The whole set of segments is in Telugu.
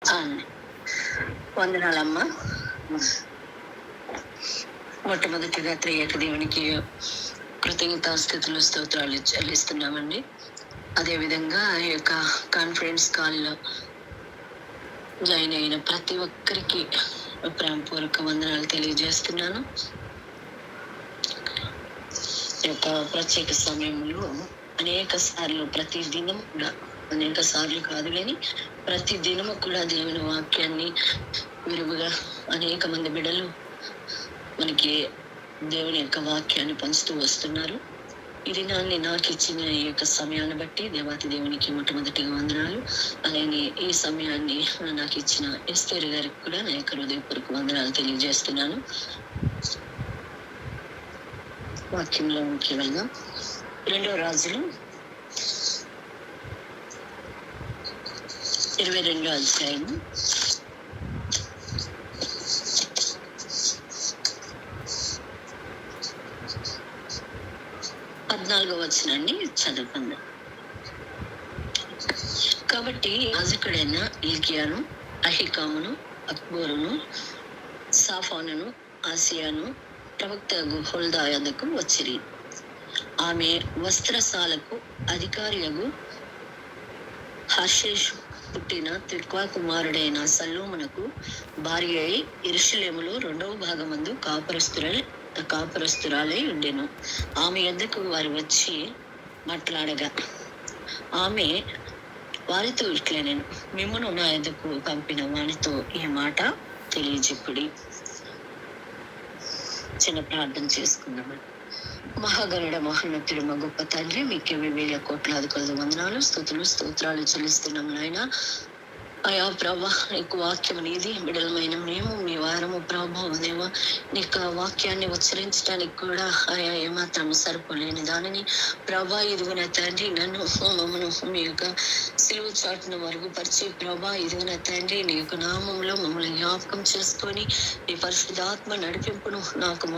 ఆ, వందనాలమ్మా. మొట్టమొదటిగా త్రియేక దేవునికి కృతజ్ఞతాస్తుతులు స్తోత్రాలు చెల్లిస్తున్నామండి. అదేవిధంగా ఈ యొక్క కాన్ఫరెన్స్ కాల్లో జాయిన్ అయిన ప్రతి ఒక్కరికి ప్రేమపూర్వక వందనాలు తెలియజేస్తున్నాను. ఈ యొక్క ప్రత్యేక సమయంలో అనేక సార్లు ప్రతి దినం కూడా, అనేక సార్లు కాదు కానీ ప్రతి దినము కూడా దేవుని వాక్యాన్ని విరుగుగా అనేక మంది బిడ్డలు మనకి దేవుని యొక్క వాక్యాన్ని పంచుతూ వస్తున్నారు. ఈ దినాన్ని నాకు ఇచ్చిన ఈ యొక్క సమయాన్ని బట్టి దేవాతి దేవునికి మొట్టమొదటిగా వందనాలు. అలాగే ఈ సమయాన్ని నాకు ఇచ్చిన ఎస్తేర్ గారికి కూడా నా యొక్క హృదయపూర్వక వందనాలు తెలియజేస్తున్నాను. వాక్యంలో ముఖ్యంగా 2వ రాజులు 22వ అధ్యాయం 14వ వచనాన్ని చదువుకుందాం. కాబట్టి యాజకుడైన హిల్కీయాను, అహికామును, అక్బోరును, సాఫానును, ఆసియాను ప్రవక్త హుల్దాయకు వచ్చిరి. ఆమె వస్త్రశాలకు అధికారియగు హర్షేషు పుట్టిన తిక్వా కుమారుడైన సల్లూమునకు భార్య అయి యెరూషలేములో 2వ భాగమందు కాపురస్తురాలై ఉండెను. ఆమె యొద్దకు వారు వచ్చి మాట్లాడగా ఆమె వారితో ఇట్లనెను, మిమ్మును నా యొద్దకు పంపిన వానితో ఈ మాట తెలియజెప్పుడి. చిన్న ప్రార్థన చేసుకుందామని. మహాగరుడ మహోన్నతుడు మా గొప్ప తండ్రి, మీకే వేల కోట్లాది కొలది వందనాలు స్తోత్రాలు చెల్లిస్తున్నాం నాయన. అయా ప్రభా, నీకు వాక్యం నీది, బిడలమైన మేము మీ వారము ప్రభా దేవా, నీకు వాక్యాన్ని ఉచ్చరించడానికి కూడా ఆయా ఏమాత్రం సరిపోలేని దానిని ప్రభా ఇదిగున తండ్రి నన్ను మమ్మను మీ యొక్క సిలువ చాటును మరుగుపరిచి ప్రభా ఇదిగున తండ్రి నీ యొక్క నామంలో మమ్మల్ని జ్ఞాపకం చేసుకొని నీ పరిశుద్ధాత్మ నడిపింపును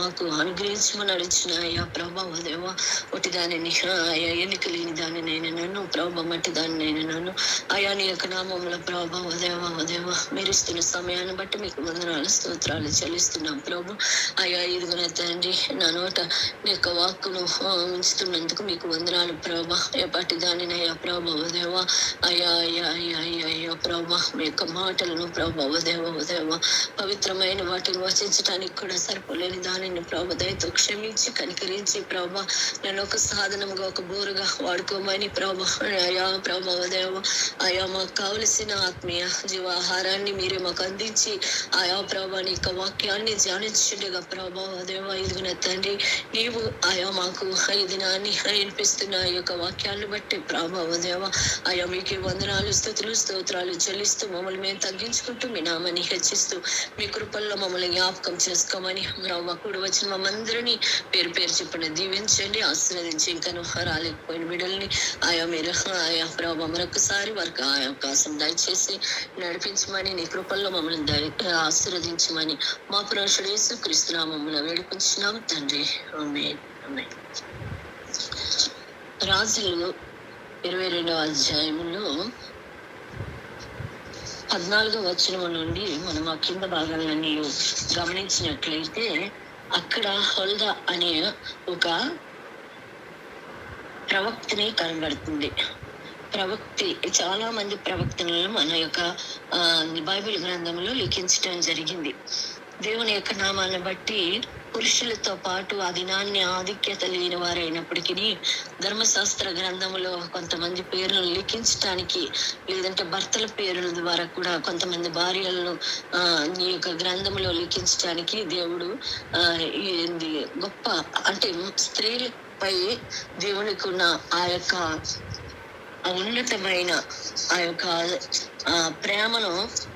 మాకు అనుగ్రహించమని నడిచిన అయ్యా ప్రభా దేవా, ఒకటి దానిని ఆయా ఎన్నిక లేని దాన్ని నేను నన్ను ప్రభా మట్టి దాన్ని నేను నన్ను అయా నీ యొక్క నామంలో ప్రభా దేవా మీరిస్తున్న సమయాన్ని బట్టి మీకు వందనాలు స్తోత్రాలు చెల్లిస్తున్నాం ప్రభు. అయ్యా ఇదిగున తండ్రి నా నోట నీ యొక్క వాక్కును ఉంచుతున్నందుకు మీకు వందనాలు ప్రభా. ఎప్పటి దానిని అయ్యా ప్రభా దేవా, అయ్యా ప్రభా మీ యొక్క మాటలను ప్రభా దేవా పవిత్రమైన వాటిని వచించడానికి కూడా సరిపోలేని దానిని ప్రభా దయతో క్షమించి కనికరించి ప్రభా నన్ను ఒక సాధనంగా ఒక బోరుగా వాడుకోమని ప్రభా. అయా ప్రభా దేవా, అయా మాకు కావలసిన ఆత్మీయ జీవాహారాన్ని మీరే మాకు అందించి ఆయా ప్రభా నీ యొక్క వాక్యాన్ని ధ్యానించుండగా ప్రభా దేవా ఇదిగున తండ్రి నీవు ఆయా మాకు ఈ దినాన్ని వినిపిస్తున్న ఈ యొక్క వాక్యాన్ని బట్టి ప్రభా దేవా ఆయా మీకు వందనాలు స్తోత్రాలు చెల్లిస్తూ మమ్మల్ని మేము తగ్గించుకుంటూ మీ నామాన్ని హెచ్చిస్తూ మీ కృపల్లో మమ్మల్ని జ్ఞాపకం చేసుకోమని ప్రభా కూడి వచ్చిన మమ్మందరినీ పేరు చెప్పిన దీవించండి, ఆశీర్వదించి ఇంకను రాలేకపోయిన బిడ్డల్ని ఆయా మీరు ఆయా ప్రభా మరొకసారి వారికి ఆ అవకాశం దయచేసి నడిపించమని నీ కృపల్లో మమ్మల్ని ఆశీర్వదించమని మా పురుషుడు యేసు క్రీస్తు నామములో వేడుకొంచున్నాం తండ్రి, ఆమేన్. రాజులు 22వ అధ్యాయంలో 14వ వచనం నుండి మనం ఆ కింద భాగాలన్నీ గమనించినట్లయితే అక్కడ హుల్దా అనే ఒక ప్రవక్తని కనబడుతుంది. ప్రవక్తి చాలా మంది ప్రవక్తలను మన యొక్క బైబిల్ గ్రంథంలో లిఖించడం జరిగింది. దేవుని యొక్క నామాన్ని బట్టి పురుషులతో పాటు ఆ దినాన్ని ఆధిక్యత లేని వారైనప్పటికీ ధర్మశాస్త్ర గ్రంథంలో కొంతమంది పేర్లను లిఖించడానికి, లేదంటే భర్తల పేర్ల ద్వారా కూడా కొంతమంది భార్యలను ఈ యొక్క గ్రంథంలో లిఖించడానికి దేవుడు గొప్ప అంటే స్త్రీలపై దేవునికి ఉన్న ఆ యొక్క ఉన్నతమైన ఆ యొక్క ప్రేమను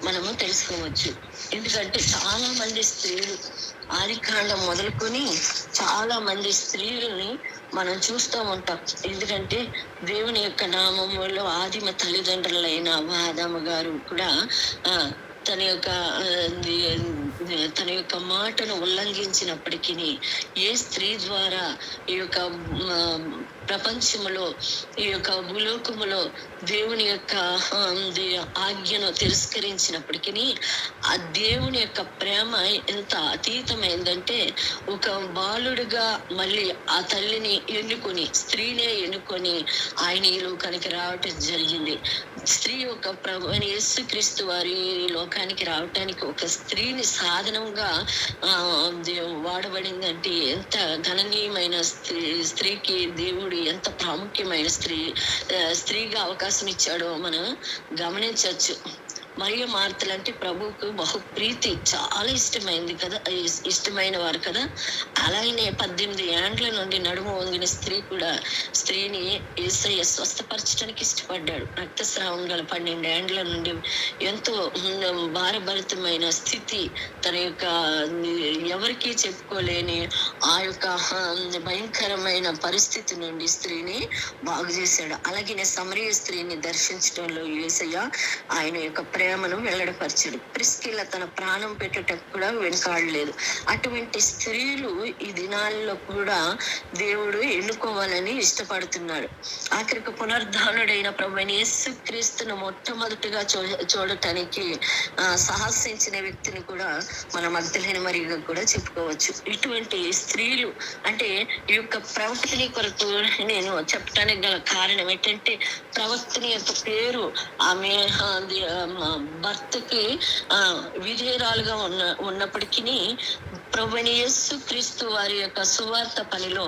మనము తెలుసుకోవచ్చు. ఎందుకంటే చాలా మంది స్త్రీలు ఆదికాండం మొదలుకొని చాలా మంది స్త్రీలని మనం చూస్తూ ఉంటాం. ఎందుకంటే దేవుని యొక్క నామములో ఆదిమ తల్లిదండ్రులైన ఆదాము గారు కూడా తన యొక్క మాటను ఉల్లంఘించినప్పటికీ ఏ స్త్రీ ద్వారా ఈ యొక్క ప్రపంచములో, ఈ యొక్క భూలోకములో దేవుని యొక్క ఆజ్ఞను తిరస్కరించినప్పటికీ ఆ దేవుని యొక్క ప్రేమ ఎంత అతీతమైందంటే, ఒక బాలుడుగా మళ్ళీ ఆ తల్లిని ఎన్నుకొని, స్త్రీనే ఎన్నుకొని ఆయన ఈ లోకానికి రావటం జరిగింది. స్త్రీ ఒక ప్రభు అయిన యేసుక్రీస్తు వారి లోకానికి రావటానికి ఒక స్త్రీని సాధనంగా వాడబడిందంటే ఎంత గణనీయమైన స్త్రీకి దేవుడు ఎంత ప్రాముఖ్యమైన స్త్రీగా అవకాశం ఇచ్చాడో మనం గమనించవచ్చు. మరియు మార్తలు అంటే ప్రభువుకు బహు ప్రీతి, చాలా ఇష్టమైంది కదా, ఇష్టమైన వారు కదా. అలాగనే 18 ఏండ్ల నుండి నడుము వంగిన స్త్రీని యేసయ్య స్వస్థపరచడానికి ఇష్టపడ్డాడు. రక్తస్రావం గల 12 ఏండ్ల నుండి ఎంతో భారభరితమైన స్థితి, తన యొక్క ఎవరికీ చెప్పుకోలేని ఆ యొక్క భయంకరమైన పరిస్థితి నుండి స్త్రీని బాగు చేశాడు. అలాగే సమరయ స్త్రీని దర్శించడంలో యేసయ్య ఆయన యొక్క ప్రేమను వెల్లడిపరిచాడు. ప్రిస్కిల్ల తన ప్రాణం పెట్టేటప్పుడు కూడా వెనుకాడలేదు. అటువంటి స్త్రీలు ఈ దినాల్లో కూడా దేవుడు ఎన్నుకోవాలని ఇష్టపడుతున్నాడు. ఆఖరికి పునరుద్ధానుడైన ప్రభువైన యేసుక్రీస్తును మొట్టమొదటిగా చూడటానికి సాహసించిన వ్యక్తిని కూడా మన మగ్దలేని మరియగా కూడా చెప్పుకోవచ్చు. ఇటువంటి స్త్రీలు అంటే ఈ యొక్క ప్రవక్తని కొరకు నేను చెప్పడానికి గల కారణం ఏంటంటే, ప్రవక్తని యొక్క పేరు ఆమె భర్తకి విధేయురాలుగా ఉన్నప్పటికీ ప్రభువైన యేసుక్రీస్తు వారి యొక్క సువార్త పనిలో,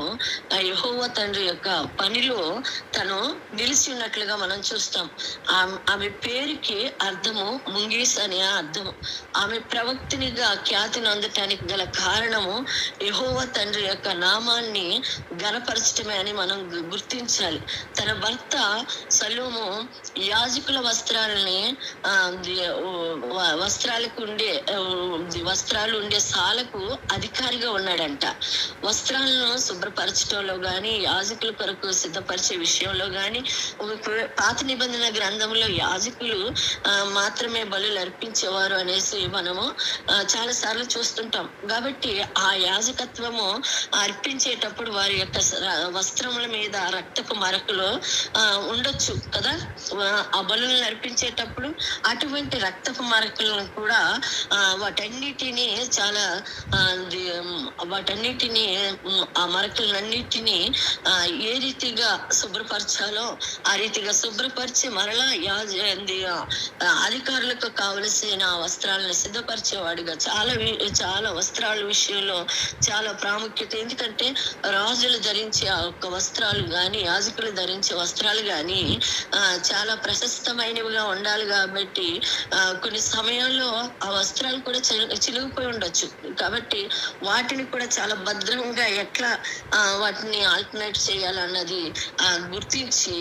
యెహోవా తండ్రి యొక్క పనిలో తను నిలిచి ఉన్నట్లుగా మనం చూస్తాం. ఆమె పేరుకి అర్థము ముంగీస్ అనే అర్థము. ఆమె ప్రవక్తినిగా ఖ్యాతిని అందటానికి గల కారణము యెహోవా తండ్రి యొక్క నామాన్ని ఘనపరచటమే అని మనం గుర్తించాలి. తన భర్త సలోము యాజకుల వస్త్రాలు ఉండే సాలకు అధికారిగా ఉన్నాడంట. వస్త్రాలను శుభ్రపరచడంలో గాని, యాజకుల కొరకు సిద్ధపరిచే విషయంలో గాని, పాత నిబంధన గ్రంథంలో యాజకులు మాత్రమే బలులు అర్పించేవారు అనేసి మనము చాలా సార్లు చూస్తుంటాం. కాబట్టి ఆ యాజకత్వము అర్పించేటప్పుడు వారి యొక్క వస్త్రముల మీద రక్తపు మరకలు ఉండొచ్చు కదా. ఆ బలులను అర్పించేటప్పుడు అటువంటి రక్తపు మరకలను కూడా వాటన్నిటినీ ఆ మరకలన్నిటినీ ఏ రీతిగా శుభ్రపరచాలో ఆ రీతిగా శుభ్రపరిచి మరలా అధికారులకు కావలసిన వస్త్రాలను సిద్ధపరిచేవాడిగా చాలా వస్త్రాల విషయంలో చాలా ప్రాముఖ్యత. ఎందుకంటే రాజులు ధరించే ఆ యొక్క వస్త్రాలు గాని, యాజకులు ధరించే వస్త్రాలు గాని చాలా ప్రశస్తమైనవిగా ఉండాలి. కాబట్టి కొన్ని సమయాల్లో ఆ వస్త్రాలు కూడా చిరిగిపోయి ఉండొచ్చు. కాబట్టి వాటిని కూడా చాలా భద్రంగా ఎట్లా వాటిని ఆల్టర్నేట్ చేయాలన్నది గుర్తించి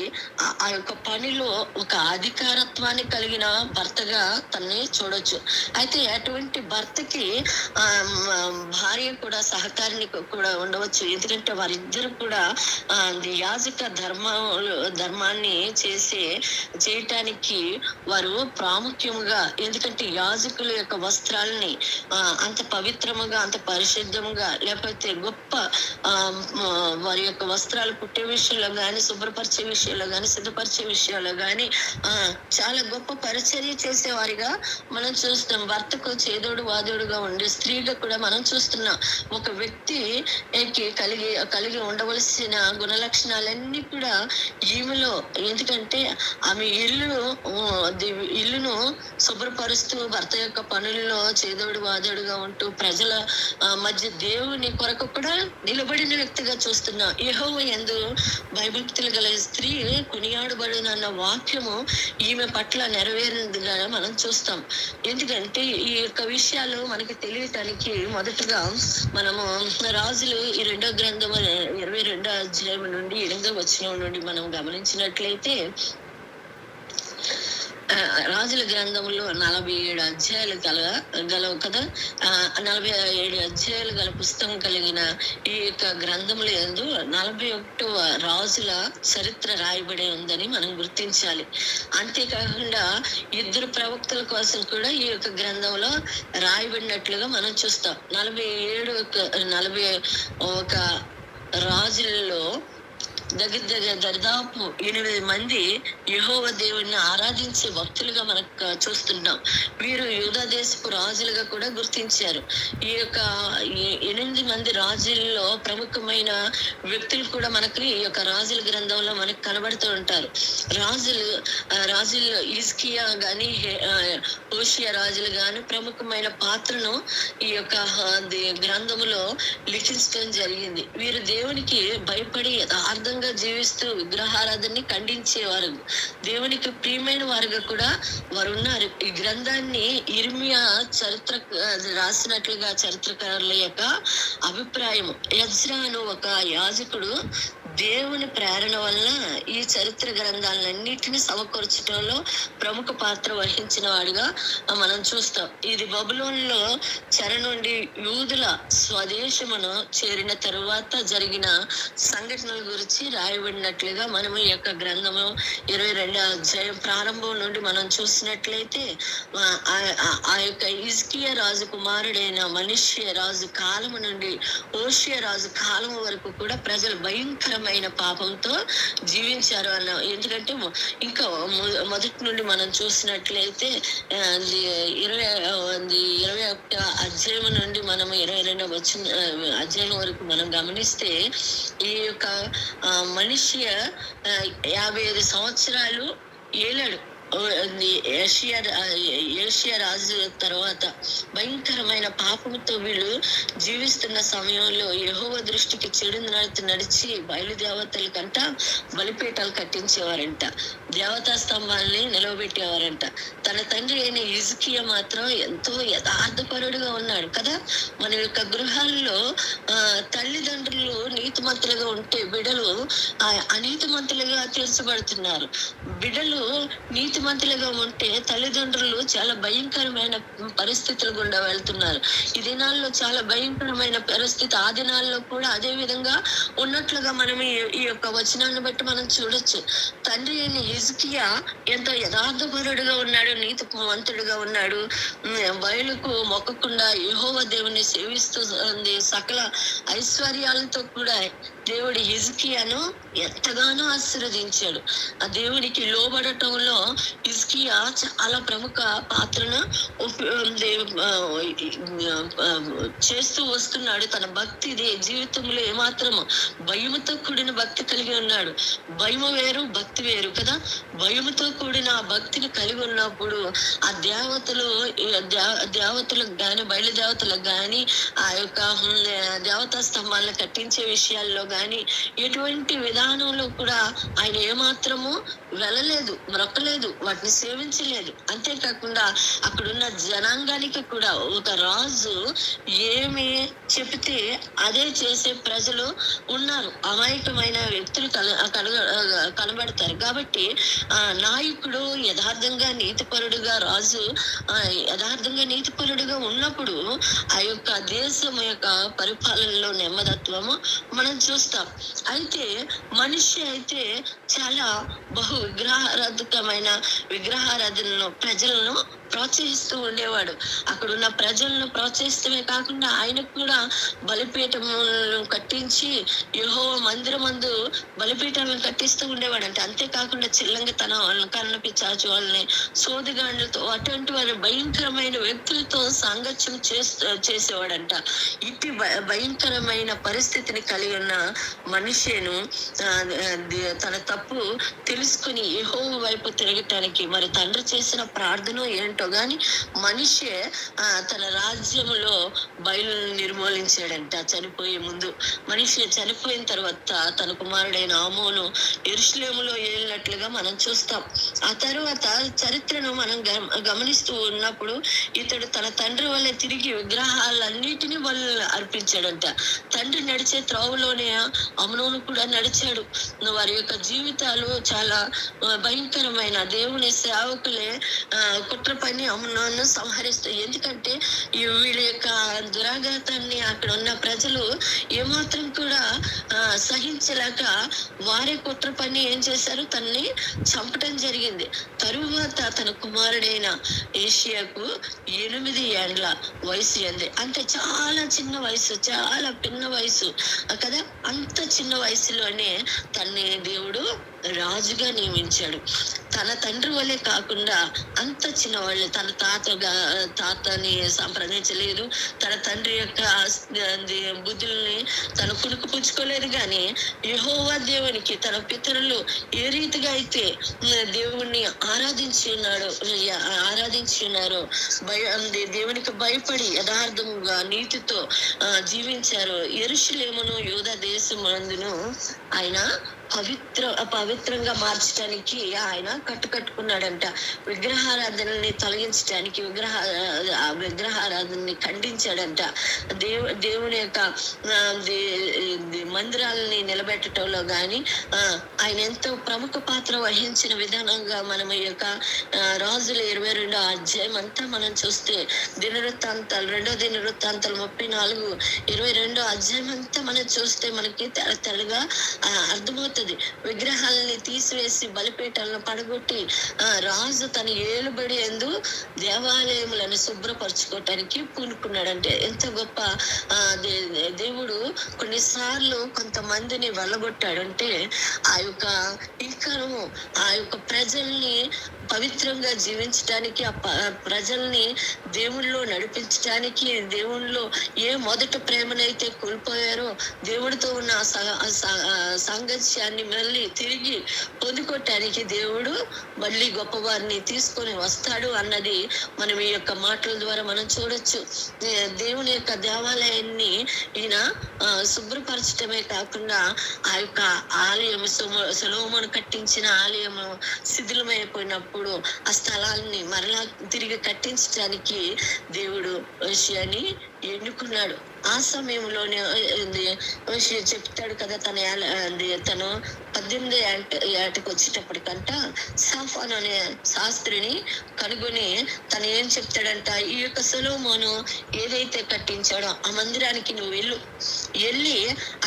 ఆ యొక్క పనిలో ఒక అధికారత్వాన్ని కలిగిన భర్తగా తనని చూడొచ్చు. అయితే అటువంటి భర్తకి భార్య కూడా సహకారిని కూడా ఉండవచ్చు. ఎందుకంటే వారిద్దరు కూడా యాజక ధర్మాన్ని చేయటానికి వారు ప్రాముఖ్యముగా, ఎందుకంటే యాజకుల యొక్క వస్త్రాలని అంత పవిత్రముగా, అంత పరిశుద్ధముగా, లేకపోతే గొప్ప వారి యొక్క వస్త్రాలు కుట్టే విషయంలో గాని, శుభ్రపరిచే విషయంలో గాని, సిద్ధపరిచే విషయాల్లో గాని చాలా గొప్ప పరిచర్య చేసేవారిగా మనం చూస్తున్నాం. భర్తకు చేదోడు వాదోడుగా ఉండే స్త్రీగా కూడా మనం చూస్తున్నాం. ఒక వ్యక్తి కలిగి ఉండవలసిన గుణలక్షణాలన్నీ కూడా ఈమెలో, ఎందుకంటే ఆమె ఇల్లును శుభ్రపరుస్తూ భర్త యొక్క పనుల్లో చేదోడు వాదోడుగా ఉంటూ ప్రజల మధ్య దేవుని కొరకు కూడా నిలబడిన వ్యక్తిగా చూస్తున్నాం. యెహోవా యందు భయభక్తులు గల స్త్రీ కొనియాడబడునన్న వాక్యము ఈమె పట్ల నెరవేరినదిగా మనం చూస్తాం. ఎందుకంటే ఈ యొక్క విషయాలు మనకి తెలియటానికి మొదటగా మనము రాజులు ఈ 2వ గ్రంథం 22వ అధ్యాయం నుండి 8వ వచనం నుండి మనం గమనించినట్లయితే, రాజుల గ్రంథంలో 47 అధ్యాయాలు గలవు కదా. 47 అధ్యాయాలు గల పుస్తకం కలిగిన ఈ యొక్క గ్రంథముల యందు 41వ రాజుల చరిత్ర రాయబడి ఉందని మనం గుర్తించాలి. అంతేకాకుండా 2 ప్రవక్తల కోసం కూడా ఈ యొక్క గ్రంథంలో రాయబడినట్లుగా మనం చూస్తాం. 41 రాజులలో దరిదాపు 8 మంది యెహోవా దేవుణ్ణి ఆరాధించే భక్తులుగా మనకు చూస్తున్నాం. వీరు యూదా దేశపు రాజులుగా కూడా గుర్తించారు. ఈ యొక్క 8 మంది రాజుల్లో ప్రముఖమైన వ్యక్తులు కూడా మనకి ఈ యొక్క రాజుల గ్రంథంలో మనకు కనబడుతూ ఉంటారు. రాజుల్లో హిజ్కియా గాని హోషియా రాజులు గాని ప్రముఖమైన పాత్రను ఈ యొక్క గ్రంథములో లిఖించడం జరిగింది. వీరు దేవునికి భయపడి యథార్థంగా జీవిస్తూ విగ్రహారాధనని ఖండించేవారు. దేవునికి ప్రియమైన వారుగా కూడా వారు ఉన్నారు. ఈ గ్రంథాన్ని ఇర్మియా రాసినట్లుగా చరిత్రకారుల యొక్క అభిప్రాయం. ఎజ్రా అను ఒక యాజకుడు దేవుని ప్రేరణ వలన ఈ చరిత్ర గ్రంథాలన్నిటిని సమకూర్చడంలో ప్రముఖ పాత్ర వహించిన వాడిగా మనం చూస్తాం. ఇది బబులోనులో చెర నుండి యూదుల స్వదేశమును చేరిన తరువాత జరిగిన సంఘటనల గురించి రాయబడినట్లుగా మనం ఈ యొక్క గ్రంథము 22వ అధ్యాయం ప్రారంభం నుండి మనం చూసినట్లయితే ఆ యొక్క హిజ్కియా రాజు కుమారుడైన మనష్షే రాజు కాలము నుండి హోషియా రాజు కాలం వరకు కూడా ప్రజలు భయంకరమైన పాపంతో జీవించారు అన్న. ఎందుకంటే ఇంకా మొదటి నుండి మనం చూసినట్లయితే 21వ అధ్యాయం నుండి మనం 22వ అధ్యాయం వరకు మనం గమనిస్తే ఈ యొక్క మనిషి 55 సంవత్సరాలు ఏలాడు. ఏషియా రాజు తర్వాత భయంకరమైన పాపంతో వీళ్ళు జీవిస్తున్న సమయంలో యెహోవా దృష్టికి చెడు నడిచి బయలుదేవతల కంట బలిపీఠాలు కట్టించేవారంట. దేవతా స్తంభాలని నిలవబెట్టేవారంట. తన తండ్రి అయిన హిజ్కియా మాత్రం ఎంతో యథార్థపరుడుగా ఉన్నాడు కదా. మన యొక్క గృహాల్లో తల్లిదండ్రులు నీతిమంతులుగా ఉంటే బిడ్డలు అనీతిమంతులుగా తీర్చబడుతున్నారు. బిడ్డలు నీతిమంతులుగా ఉంటే తల్లిదండ్రులు చాలా భయంకరమైన పరిస్థితులు గుండా వెళ్తున్నారు. ఈ దినాల్లో చాలా భయంకరమైన పరిస్థితి ఆ దినాల్లో కూడా అదే విధంగా ఉన్నట్లుగా మనం ఈ యొక్క వచనాన్ని బట్టి మనం చూడొచ్చు. తండ్రి అయిన హిజ్కియా ఎంతో యథార్థపరుడుగా ఉన్నాడు, నీతిమంతుడుగా ఉన్నాడు. బయలుకు మొక్కకుండా యెహోవా దేవుని సేవిస్తూ సకల ఐశ్వర్యాలతో కూడా దేవుడి హిజ్కియాను ఎంతగానో ఆశీర్వదించాడు. ఆ దేవునికి లోబడటంలో హిజ్కియా చాలా ప్రముఖ పాత్రను చేస్తూ వస్తున్నాడు. తన భక్తి జీవితంలో ఏమాత్రము భయముతో కూడిన భక్తి కలిగి ఉన్నాడు. భయము వేరు, భక్తి వేరు కదా. భయముతో కూడిన ఆ భక్తిని కలిగి ఉన్నప్పుడు ఆ దేవతలకు గాని బయలుదేవతలకు గాని ఆ యొక్క దేవతా స్తంభాలను కట్టించే విషయాల్లో గాని ఎటువంటి విధానంలో కూడా ఆయన ఏమాత్రము వెళ్ళలేదు, మొక్కలేదు, వాటిని సేవించలేదు. అంతేకాకుండా అక్కడున్న జనాంగానికి కూడా ఒక రాజు ఏమి చెబితే అదే చేసే ప్రజలు ఉన్నారు. అమాయకమైన వ్యక్తులు కనబడతారు. కాబట్టి నాయకుడు యథార్థంగా నీతిపరుడుగా రాజు యథార్థంగా నీతిపరుడుగా ఉన్నప్పుడు ఆ యొక్క దేశం యొక్క పరిపాలనలో నెమ్మదత్వము మనం చూస్తాం. అయితే మనిషి అయితే చాలా విగ్రహారాధనను ప్రజలను ప్రోత్సహిస్తూ ఉండేవాడు. అక్కడున్న ప్రజలను ప్రోత్సహిస్తమే కాకుండా ఆయనకు కూడా బలిపీఠములను కట్టించి యెహోవా మందిరమందు బలిపీఠాలను కట్టిస్తూ ఉండేవాడంట. అంతేకాకుండా చిల్లంగితన వాళ్ళని, కన్నపి చాచు వాళ్ళని, సోదిగాండ్లతో అటువంటి వారి భయంకరమైన వ్యక్తులతో సాంగత్యం చేసేవాడంట. ఇట్టి భయంకరమైన పరిస్థితిని కలిగి ఉన్న మనిషిను తన తప్పు తెలుసుకుని యెహోవా వైపు తిరగటానికి మరి తండ్రి చేసిన ప్రార్థన ఏంటో గాని మనిషి తన రాజ్యములో బయలును నిర్మూలించాడంట. చనిపోయే ముందు మనిషి చనిపోయిన తర్వాత తన కుమారుడైన ఆమోను యెరూషలేములో ఏలినట్లుగా మనం చూస్తాం. ఆ తర్వాత చరిత్రను మనం గమనిస్తూ ఉన్నప్పుడు ఇతడు తన తండ్రి వల్లే తిరిగి విగ్రహాలన్నిటినీ వాళ్ళు అర్పించాడంట. తండ్రి నడిచే త్రోవలోనే అమ్నోను కూడా నడిచాడు. వారి యొక్క జీవితాలు చాలా భయంకరమైన దేవుని సేవకులే కుట్ర పని అమ్నోను సంహరిస్తూ, ఎందుకంటే వీళ్ళ యొక్క దురాఘాతాన్ని అక్కడ ఉన్న ప్రజలు ఏమాత్రం కూడా సహించలేక వారే కుట్ర పని ఏం చేశారు, తనని చంపటం జరిగింది. తరువాత తన కుమారుడైన ఏషియాకు 8 ఏండ్ల వయసు ఉంది. అంటే చాలా చిన్న వయసు, చాలా పిన్న వయసు కదా. అంత చిన్న వయసులోనే తన్ని దేవుడు రాజుగా నియమించాడు. తన తండ్రి వల్లే కాకుండా అంత చిన్నవాళ్ళు, తన తాతని సంప్రదించలేదు, తన తండ్రి యొక్క బుద్ధుల్ని తన కునుకు పుచ్చుకోలేదు. కానీ యెహోవా దేవునికి తన పితరులు ఏ రీతిగా అయితే దేవుణ్ణి ఆరాధించి ఉన్నారో, దేవునికి భయపడి యథార్థముగా నీతితో జీవించారో, యెరూషలేమును యూదా దేశమందును ఆయన పవిత్రంగా మార్చడానికి ఆయన కట్టుకున్నాడంట. విగ్రహారాధనని తొలగించడానికి, విగ్రహారాధనని ఖండించాడంట. దేవుని యొక్క మందిరాలని నిలబెట్టడంలో గాని ఆయన ఎంతో ప్రముఖ పాత్ర వహించిన విధానంగా మనం ఈ యొక్క రాజుల 22వ అధ్యాయం అంతా మనం చూస్తే, దినవృత్తాంతాలు 2వ దినవృత్తాంతాలు 34, 22వ అధ్యాయం అంతా మనం చూస్తే మనకి తెల్లగా అర్థమవుతుంది. విగ్రహాలని తీసివేసి బలిపీఠాలను పడగొట్టి రాజు తన ఏలుబడి యందు దేవాలయములను శుభ్రపరచుకోవటానికి పూనుకున్నాడంటే ఎంత గొప్ప దేవుడు. కొన్నిసార్లు కొంతమందిని వెళ్ళగొట్టాడంటే ఆ యొక్క ప్రజల్ని పవిత్రంగా జీవించడానికి, ప్రజల్ని దేవుళ్ళో నడిపించడానికి, దేవుళ్ళో ఏ మొదట ప్రేమనైతే కోల్పోయారో దేవుడితో ఉన్న సాంగత్యాన్ని మళ్ళీ తిరిగి పొందుకోవటానికి దేవుడు మళ్ళీ గొప్పవారిని తీసుకొని వస్తాడు అన్నది మనం ఈ యొక్క మాటల ద్వారా మనం చూడొచ్చు. దేవుని యొక్క దేవాలయాన్ని ఈయన శుభ్రపరచడమే కాకుండా ఆ యొక్క ఆలయం, సొలొమోను కట్టించిన ఆలయము శిథిలమైపోయినప్పుడు ఆ స్థలాన్ని మరలా తిరిగి కట్టించడానికి దేవుడు యోషియాని ఎన్నుకున్నాడు. ఆ సమయంలోనే చెప్తాడు కదా, తను 18 ఏటకు వచ్చేటప్పటికంట సాఫాను అనే శాస్త్రిని కనుగొని తను ఏం చెప్తాడంట, ఈ యొక్క సొలొమోను ఏదైతే కట్టించాడో ఆ మందిరానికి నువ్వు వెళ్ళి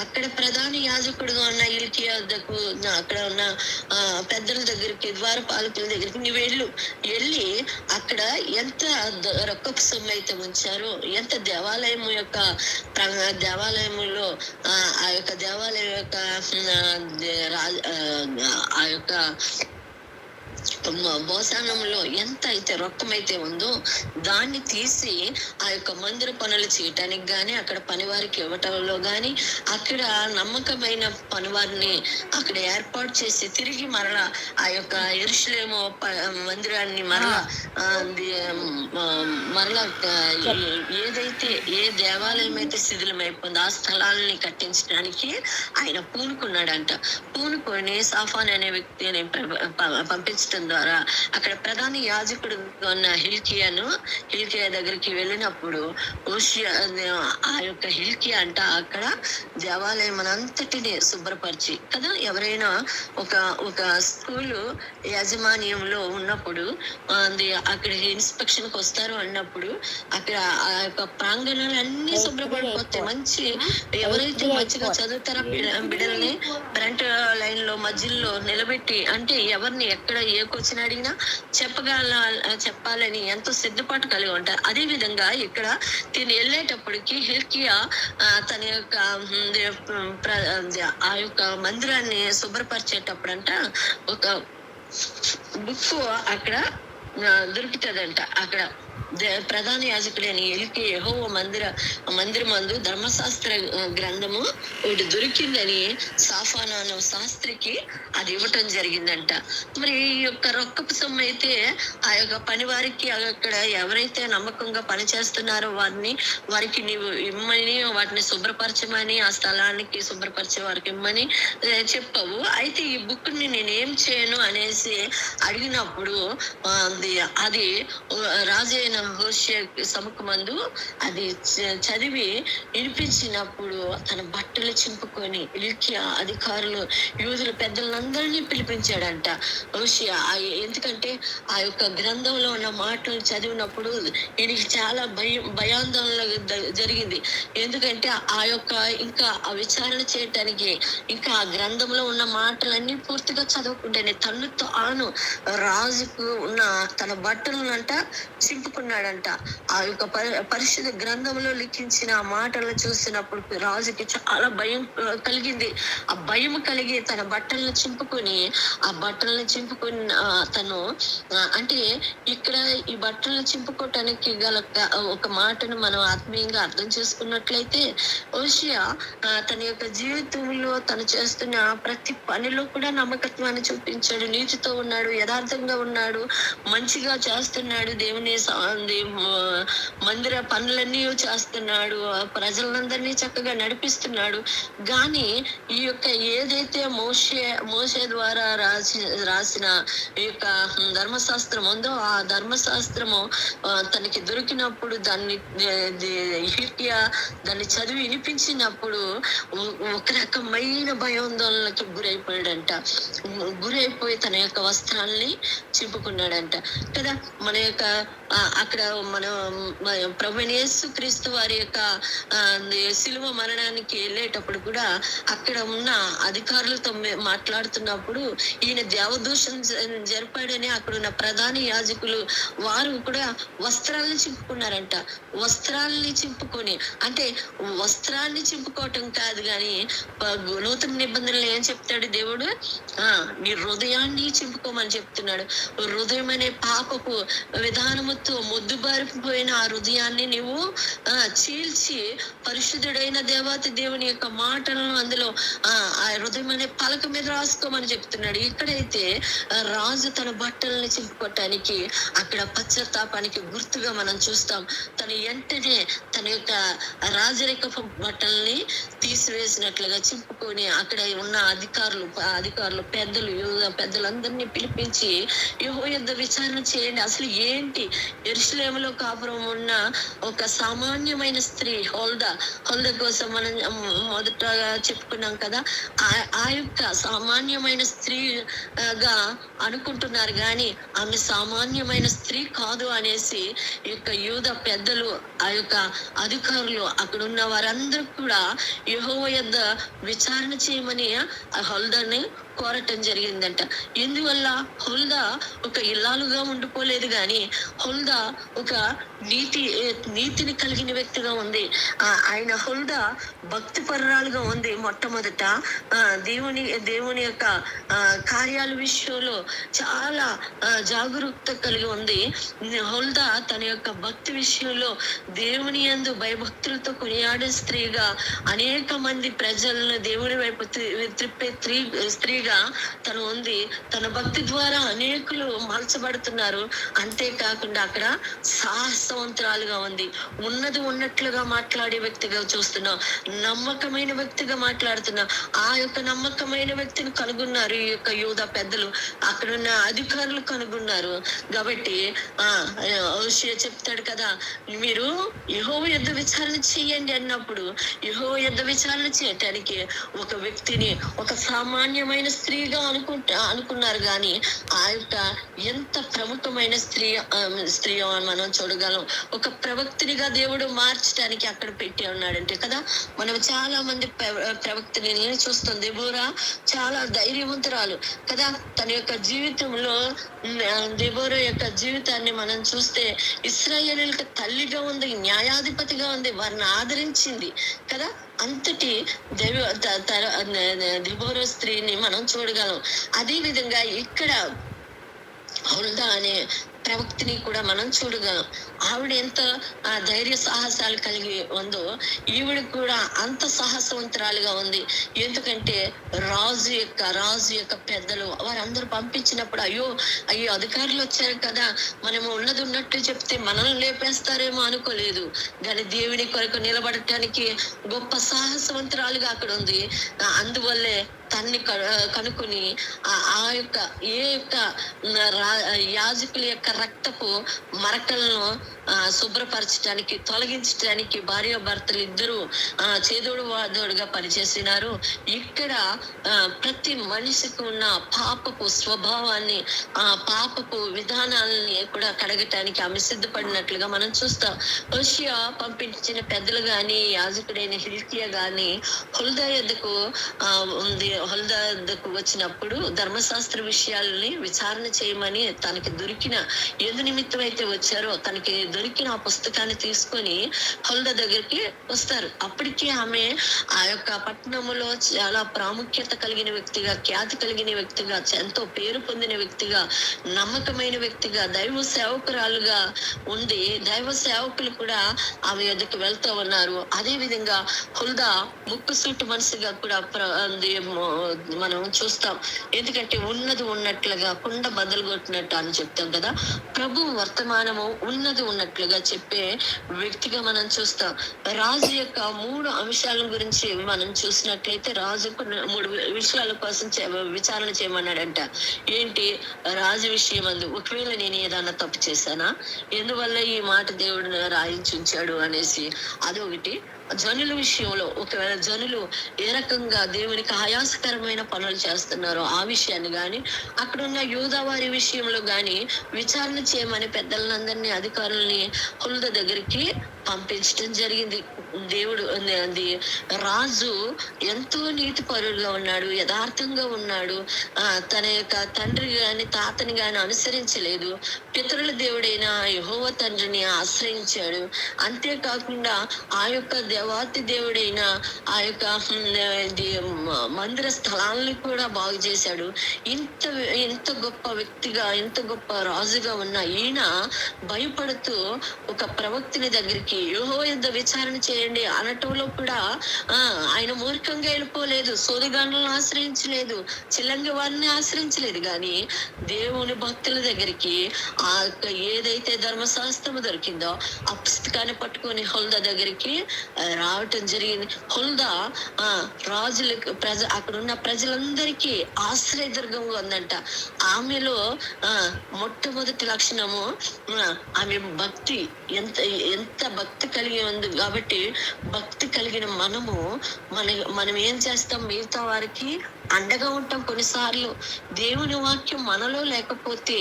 అక్కడ ప్రధాన యాజకుడుగా ఉన్న హిల్కీయా వద్దకు, అక్కడ ఉన్న పెద్దల దగ్గరికి, ద్వారపాలకుల దగ్గరికి నువ్వు వెళ్ళి అక్కడ ఎంత రొక్కపు సొమ్ము అయితే ఉంచారో, ఎంత దేవాలయములో ఆ యొక్క దేవాలయం యొక్క ఆ యొక్క భోసానంలో ఎంత అయితే రొక్కమైతే ఉందో దాన్ని తీసి ఆ యొక్క మందిర పనులు చేయటానికి గాని, అక్కడ పనివారికి ఇవ్వటంలో గాని, అక్కడ నమ్మకమైన పనివారిని అక్కడ ఏర్పాటు చేసి తిరిగి మరలా ఆ యొక్క యెరూషలేము మందిరాన్ని మరలా ఏదైతే ఏ దేవాలయం అయితే శిథిలమైపోయిందో ఆ స్థలాలని కట్టించడానికి ఆయన పూనుకున్నాడంట. పూనుకొని సాఫాన్ అనే వ్యక్తిని పంపించడం ద్వారా అక్కడ ప్రధాన యాజకుడు ఉన్న హిల్కియా దగ్గరికి వెళ్ళినప్పుడు ఆ యొక్క హిల్కియా అంట అక్కడ దేవాలయం అంతటిని శుభ్రపరిచి కదా. ఎవరైనా ఒక స్కూలు యాజమాన్యంలో ఉన్నప్పుడు అక్కడ ఇన్స్పెక్షన్ కి వస్తారు అన్నప్పుడు అక్కడ ఆ యొక్క ప్రాంగణాలు అన్ని శుభ్రపడిపోతాయి. ఎవరైతే మంచిగా చదువుతారో బిడ్డల్ని ఫ్రంట్ లైన్ లో మధ్యలో నిలబెట్టి, అంటే ఎవరిని ఎక్కడ ఏ క్వశ్చన్ అడిగినా చెప్పాలని ఎంతో సిద్ధపాటు కలిగి ఉంటారు. అదే విధంగా ఇక్కడ తిని వెళ్ళేటప్పటికి హిల్కియా తన యొక్క ఆ యొక్క మందిరాన్ని శుభ్రపరిచేటప్పుడంట ఒక బుక్ అక్కడ దొరుకుతుందంట. అక్కడ ప్రధాన యాజకుడైన ఎల్కి యెహోవా మందిరమందు ధర్మశాస్త్ర గ్రంథము ఒకటి దొరికిందని సాఫాను శాస్త్రికి అది ఇవ్వటం జరిగిందంట. మరి ఈ యొక్క రొక్కపు సొమ్ము అయితే ఆ యొక్క పని వారికి, అక్కడ ఎవరైతే నమ్మకంగా పనిచేస్తున్నారో వారికి నీవు ఇమ్మని, వాటిని శుభ్రపరచమని, ఆ స్థలానికి శుభ్రపరిచే వారికి ఇమ్మని చెప్పావు. అయితే ఈ బుక్ ని నేనేం చేయను అనేసి అడిగినప్పుడు అది రాజైన రాజైన హోషే సముఖమందు అది చదివి వినిపించినప్పుడు తన బట్టలు చింపుకొని ఇల్కియా అధికారులు యూదుల పెద్దలందరినీ పిలిపించాడంట హోషేయ. ఎందుకంటే ఆ యొక్క గ్రంథంలో ఉన్న మాటలు చదివినప్పుడు ఈయనకి చాలా భయాందోళన జరిగింది. ఎందుకంటే ఆ యొక్క ఇంకా ఆ విచారణ చేయటానికి ఇంకా ఆ గ్రంథంలో ఉన్న మాటలన్నీ పూర్తిగా చదవకుండానే తన్ను తాను రాజుకు ఉన్న తన బట్టలను అంట చింపుకున్నాడంట. ఆ యొక్క పరిశుద్ధ గ్రంథంలో లిఖించిన ఆ మాటలను చూసినప్పుడు రాజుకి చాలా భయం కలిగింది. ఆ భయం కలిగి తన బట్టలను చింపుకొని తను అంటే ఇక్కడ ఈ బట్టలను చింపుకోవటానికి గల ఒక మాటను మనం ఆత్మీయంగా అర్థం చేసుకున్నట్లయితే హోషేయ తన యొక్క జీవితంలో తను చేస్తున్న ప్రతి పనిలో కూడా నమ్మకత్వాన్ని చూపించాడు. నీతితో ఉన్నాడు, యథార్థంగా ఉన్నాడు, మంచిగా చేస్తున్నాడు, దేవుని మందిర పనులన్నీ చేస్తున్నాడు, ప్రజలందరినీ చక్కగా నడిపిస్తున్నాడు. కానీ ఈ యొక్క ఏదైతే మోషే ద్వారా రాసిన ఈ యొక్క ధర్మశాస్త్రం ఉందో ఆ ధర్మశాస్త్రము తనకి దొరికినప్పుడు దాన్ని చదివి వినిపించినప్పుడు ఒక రకమైన భయాందోళనకి గురైపోయి తన యొక్క వస్త్రాల్ని చింపుకున్నాడంట కదా. మన యొక్క అక్కడ ప్రభువైన యేసు క్రీస్తు వారి యొక్క శిలువ మరణానికి వెళ్ళేటప్పుడు కూడా అక్కడ ఉన్న అధికారులతో మాట్లాడుతున్నప్పుడు ఈయన దేవదూషణ జరిపాడని అక్కడ ఉన్న ప్రధాన యాజకులు వారు కూడా వస్త్రాలను చింపుకున్నారంట. వస్త్రాలని చింపుకొని అంటే వస్త్రాన్ని చింపుకోవటం కాదు కానీ నూతన నిబంధనలు ఏం చెప్తాడు దేవుడు? నీ హృదయాన్ని చింపుకోమని చెప్తున్నాడు. హృదయం అనే పాపపు విధానముతో మొద్దుబారిపోయిన ఆ హృదయాన్ని నీవు చీల్చి పరిశుద్ధుడైన దేవాతి దేవుని యొక్క మాటలను అందులో ఆ హృదయం అనే పలక మీద రాసుకోమని చెప్తున్నాడు. ఇక్కడైతే రాజు తన బట్టలను చింపుకోవటానికి అక్కడ పశ్చాత్తాపానికి గుర్తుగా మనం చూస్తాం. తను వెంటనే తన యొక్క రాజరిక బట్టల్ని తీసివేసినట్లుగా చింపుకొని అక్కడ ఉన్న అధికారులు పెద్దలందరినీ పిలిపించి యెహోవా విచారణ చేయండి. అసలు ఏంటి? యెరూషలేములో కాపురం ఉన్న ఒక సామాన్యమైన స్త్రీ హోల్దా కోసం మనం మొదటగా చెప్పుకున్నాం కదా. ఆ యొక్క సామాన్యమైన స్త్రీగా అనుకుంటున్నారు కానీ ఆమె సామాన్యమైన స్త్రీ కాదు అనేసి ఈ యొక్క యూద పెద్దలు ఆ యొక్క అధికారులు అక్కడ ఉన్న వారందరూ కూడా యెహోవా యొద్ద విచారణ చేయమని ఆ హోల్దాని కోరటం జరిగిందంట. ఎందువల్ల హుల్దా ఒక ఇల్లాలుగా ఉండిపోలేదు కానీ హుల్దా ఒక నీతిని కలిగిన వ్యక్తిగా ఉంది. ఆయన హుల్దా భక్తి పరురాలుగా ఉంది. మొట్టమొదట దేవుని యొక్క కార్యాల విషయంలో చాలా జాగరూకత కలిగి ఉంది. హుల్దా తన యొక్క భక్తి విషయంలో దేవుని యందు భయభక్తులతో కొనియాడే స్త్రీగా అనేక మంది ప్రజలను దేవుని వైపు త్రిప్పే స్త్రీగా తను ఉంది. తన భక్తి ద్వారా అనేకులు మార్చబడుతున్నారు. అంతేకాకుండా అక్కడ సాహసవంతురాలుగా ఉంది. ఉన్నట్లుగా మాట్లాడే వ్యక్తిగా చూస్తున్నాం. నమ్మకమైన వ్యక్తిగా మాట్లాడుతున్నాం. ఆ యొక్క నమ్మకమైన వ్యక్తిని కనుగొన్నారు ఈ యొక్క యూదా పెద్దలు, అక్కడున్న అధికారులు కనుగొన్నారు. కాబట్టి హోషేయ చెప్తాడు కదా, మీరు యెహోవా యొద్ద విచారణ చేయండి అన్నప్పుడు యెహోవా యొద్ద విచారణ చేయటానికి ఒక వ్యక్తిని ఒక సామాన్యమైన స్త్రీగా అనుకున్నారు కానీ ఆ యొక్క ఎంత ప్రముఖమైన స్త్రీ అని మనం చూడగలం. ఒక ప్రవక్తినిగా దేవుడు మార్చడానికి అక్కడ పెట్టి ఉన్నాడంటే కదా. మనం చాలా మంది ప్రవక్తిని చూస్తాం. దెబోరా చాలా ధైర్యవంతురాలు కదా. తన యొక్క జీవితంలో దెబోరా యొక్క జీవితాన్ని మనం చూస్తే ఇశ్రాయేలీయులకు తల్లిగా ఉంది, న్యాయాధిపతిగా ఉంది, వారిని ఆదరించింది కదా. అంతటి దెబోరా స్త్రీని మనం చూడగలం. అదే విధంగా ఇక్కడ హుల్దా అనే ప్రవక్తిని కూడా మనం చూడగలం. ఆవిడ ఎంత ధైర్య సాహసాలు కలిగి ఉందో ఈవిడ కూడా అంత సాహసవంతురాలుగా ఉంది. ఎందుకంటే రాజు యొక్క పెద్దలు వారందరూ పంపించినప్పుడు అయ్యో అధికారులు వచ్చారు కదా, మనము ఉన్నట్టు చెప్తే మనల్ని లేపేస్తారేమో అనుకోలేదు. కానీ దేవుని కొరకు నిలబడటానికి గొప్ప సాహసవంతురాలుగా అక్కడ ఉంది. అందువల్లే తన్ని కనుక్కొని ఆ యొక్క ఏ యొక్క యాజకుల యొక్క రక్తపు మరకలను శుభ్రపరచడానికి, తొలగించడానికి భార్యాభర్తలు ఇద్దరు చేదోడు వాదోడుగా పనిచేసినారు. ఇక్కడ ప్రతి మనిషికి ఉన్న పాపపు స్వభావాన్ని, పాపపు విధానాలని కూడా కడగటానికి ఆమె సిద్ధపడినట్లుగా మనం చూస్తాం. హోషేయ పంపించిన పెద్దలు గాని, యాజకుడైన హిల్కీయా గాని హుల్దా యొద్దకు వచ్చినప్పుడు ధర్మశాస్త్ర విషయాలని విచారణ చేయమని తనకి దొరికిన ఎందు నిమిత్తం అయితే వచ్చారో తనకి దొరికిన ఆ పుస్తకాన్ని తీసుకొని హుల్దా దగ్గరికి వస్తారు. అప్పటికి ఆమె ఆ యొక్క పట్టణములో చాలా ప్రాముఖ్యత కలిగిన వ్యక్తిగా, ఖ్యాతి కలిగిన వ్యక్తిగా, ఎంతో పేరు పొందిన వ్యక్తిగా, నమ్మకమైన వ్యక్తిగా, దైవ సేవకురాలుగా ఉండి దైవ సేవకులు కూడా ఆమె యొద్దకు వెళ్తూ ఉన్నారు. అదే విధంగా హుల్దా ముక్కుసూటి మనసుగా కూడా మనం చూస్తాం. ఎందుకంటే ఉన్నది ఉన్నట్లుగా కుండ బద్దలు కొట్టినట్టు అని చెప్తాం కదా. ప్రభు వర్తమానము ఉన్నది ఉన్నట్లుగా చెప్పే వ్యక్తిగా మనం చూస్తాం. రాజు యొక్క 3 అంశాల గురించి మనం చూసినట్లయితే రాజుకు 3 విషయాల కోసం విచారణ చేయమన్నాడంట. ఏంటి? రాజు విషయం అందు ఒకవేళ నేను ఏదన్నా తప్పు చేశానా, ఎందువల్ల ఈ మాట దేవుడు రాయించి ఉంచాడు అనేసి అదొకటి. జనుల విషయంలో ఒకవేళ జనులు ఏ రకంగా దేవునికి ఆయాసకరమైన పనులు చేస్తున్నారో ఆ విషయాన్ని గాని, అక్కడున్న యూదా వారి విషయంలో గాని విచారణ చేయమని పెద్దలందరినీ, అధికారుల్ని హుల్దా దగ్గరికి పంపించడం జరిగింది. దేవుడు రాజు ఎంతో నీతి పరుడుగా ఉన్నాడు, యథార్థంగా ఉన్నాడు. తన యొక్క తండ్రి గాని తాతని గాని అనుసరించలేదు. పితరుల దేవుడైన యెహోవా తండ్రిని ఆశ్రయించాడు. అంతేకాకుండా ఆ యొక్క దేవాతి దేవుడైన ఆ యొక్క మందిర స్థలాలను కూడా బాగు చేశాడు. ఇంత గొప్ప వ్యక్తిగా, ఇంత గొప్ప రాజుగా ఉన్న ఈయన భయపడుతూ ఒక ప్రవక్తిని దగ్గరికి యెహోవా యుద్ధ విచారణ చేయండి అనటంలో కూడా ఆయన మూర్ఖంగా వెళ్ళిపోలేదు, సోదగాండ్లను ఆశ్రయించలేదు, చిల్లంగి వారిని ఆశ్రయించలేదు. కానీ దేవుని భక్తుల దగ్గరికి ఆ ఏదైతే ధర్మశాస్త్రము దొరికిందో ఆ పుస్తకాన్ని పట్టుకొని హుల్దా దగ్గరికి రావటం జరిగింది. హుల్దా రాజులకు అక్కడ ఉన్న ప్రజలందరికీ ఆశ్రయదుర్గంగా ఉందంట. ఆమెలో మొట్టమొదటి లక్షణము ఆమె భక్తి. ఎంత భక్తి కలిగి ఉంది కాబట్టి భక్తి కలిగిన మనం ఏం చేస్తాం? మిగతా వారికి అండగా ఉంటాం. కొన్నిసార్లు దేవుని వాక్యం మనలో లేకపోతే